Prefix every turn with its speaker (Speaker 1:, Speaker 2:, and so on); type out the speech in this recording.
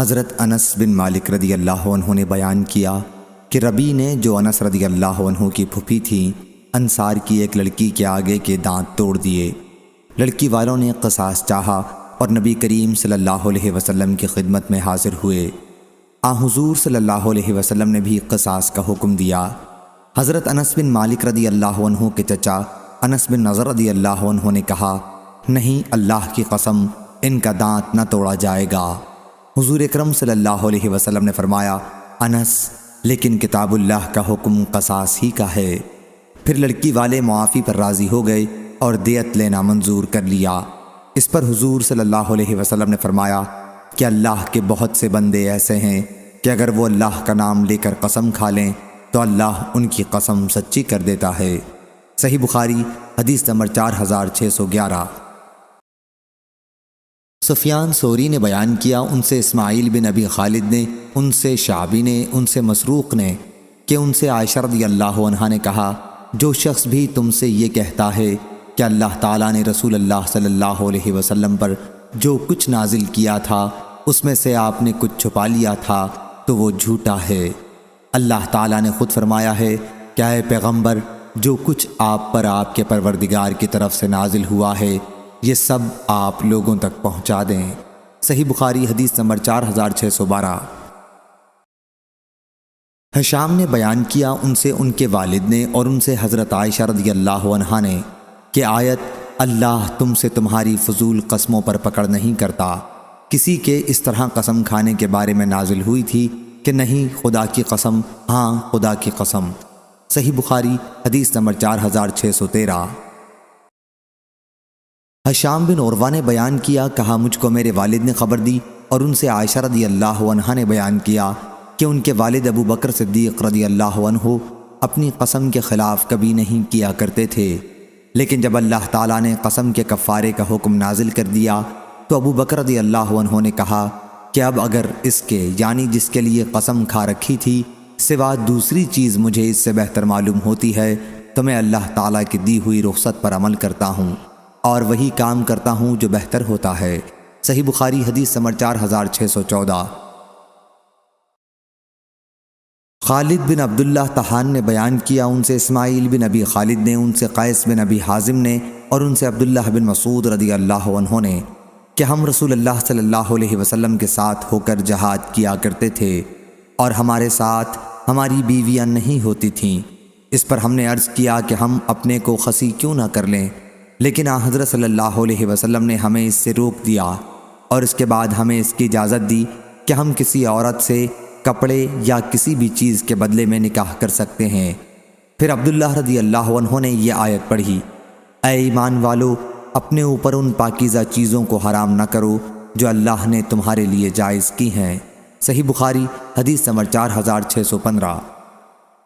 Speaker 1: حضرت انس بن مالک رضی اللہ عنہ نے بیان کیا کہ ربی نے جو انس رضی اللہ عنہ کی پھوپھی تھیں انصار کی ایک لڑکی کے آگے کے دانت توڑ دیے۔ لڑکی والوں نے قصاص چاہا اور نبی کریم صلی اللہ علیہ وسلم کی خدمت میں حاضر ہوئے۔ حضور صلی اللہ علیہ وسلم نے بھی قصاص کا حکم دیا۔ حضرت انس بن مالک رضی اللہ عنہ کے چچا انس بن نضر رضی اللہ عنہ نے کہا، نہیں، اللہ کی قسم ان کا دانت نہ توڑا جائے گا۔ حضور اکرم صلی اللہ علیہ وسلم نے فرمایا، انس، لیکن کتاب اللہ کا حکم قصاص ہی کا ہے۔ پھر لڑکی والے معافی پر راضی ہو گئے اور دیت لینا منظور کر لیا۔ اس پر حضور صلی اللہ علیہ وسلم نے فرمایا کہ اللہ کے بہت سے بندے ایسے ہیں کہ اگر وہ اللہ کا نام لے کر قسم کھا لیں تو اللہ ان کی قسم سچی کر دیتا ہے۔ صحیح بخاری حدیث نمبر 4611۔ سفیان ثوری نے بیان کیا، ان سے اسماعیل بن ابی خالد نے، ان سے شعبی نے، ان سے مسروق نے کہ ان سے عائشہ رضی اللہ عنہا نے کہا، جو شخص بھی تم سے یہ کہتا ہے کہ اللہ تعالیٰ نے رسول اللہ صلی اللہ علیہ وسلم پر جو کچھ نازل کیا تھا اس میں سے آپ نے کچھ چھپا لیا تھا تو وہ جھوٹا ہے۔ اللہ تعالیٰ نے خود فرمایا ہے کہ اے پیغمبر، جو کچھ آپ پر آپ کے پروردگار کی طرف سے نازل ہوا ہے یہ سب آپ لوگوں تک پہنچا دیں۔ صحیح بخاری حدیث نمبر 4612۔ ہشام نے بیان کیا، ان سے ان کے والد نے اور ان سے حضرت عائشہ رضی اللہ عنہا نے کہ آیت اللہ تم سے تمہاری فضول قسموں پر پکڑ نہیں کرتا کسی کے اس طرح قسم کھانے کے بارے میں نازل ہوئی تھی کہ نہیں، خدا کی قسم، ہاں خدا کی قسم۔ صحیح بخاری حدیث نمبر 4613۔ ہشام بن عروہ نے بیان کیا، کہا مجھ کو میرے والد نے خبر دی اور ان سے عائشہ رضی اللہ عنہا نے بیان کیا کہ ان کے والد ابو بکر صدیق رضی اللہ عنہ اپنی قسم کے خلاف کبھی نہیں کیا کرتے تھے، لیکن جب اللہ تعالیٰ نے قسم کے کفارے کا حکم نازل کر دیا تو ابو بکر رضی اللہ عنہ نے کہا کہ اب اگر اس کے یعنی جس کے لیے قسم کھا رکھی تھی سوا دوسری چیز مجھے اس سے بہتر معلوم ہوتی ہے تو میں اللہ تعالیٰ کی دی ہوئی رخصت پر عمل کرتا ہوں اور وہی کام کرتا ہوں جو بہتر ہوتا ہے۔ صحیح بخاری حدیث نمبر 4614۔ خالد بن عبداللہ طحان نے بیان کیا، ان سے اسماعیل بن ابی خالد نے، ان سے قیس بن ابی حازم نے اور ان سے عبداللہ بن مسعود رضی اللہ عنہ نے کہ ہم رسول اللہ صلی اللہ علیہ وسلم کے ساتھ ہو کر جہاد کیا کرتے تھے اور ہمارے ساتھ ہماری بیویاں نہیں ہوتی تھیں۔ اس پر ہم نے عرض کیا کہ ہم اپنے کو خصی کیوں نہ کر لیں، لیکن حضرت صلی اللہ علیہ وسلم نے ہمیں اس سے روک دیا اور اس کے بعد ہمیں اس کی اجازت دی کہ ہم کسی عورت سے کپڑے یا کسی بھی چیز کے بدلے میں نکاح کر سکتے ہیں۔ پھر عبداللہ رضی اللہ عنہ نے یہ آیت پڑھی، اے ایمان والو، اپنے اوپر ان پاکیزہ چیزوں کو حرام نہ کرو جو اللہ نے تمہارے لیے جائز کی ہیں۔ صحیح بخاری حدیث نمبر 4615۔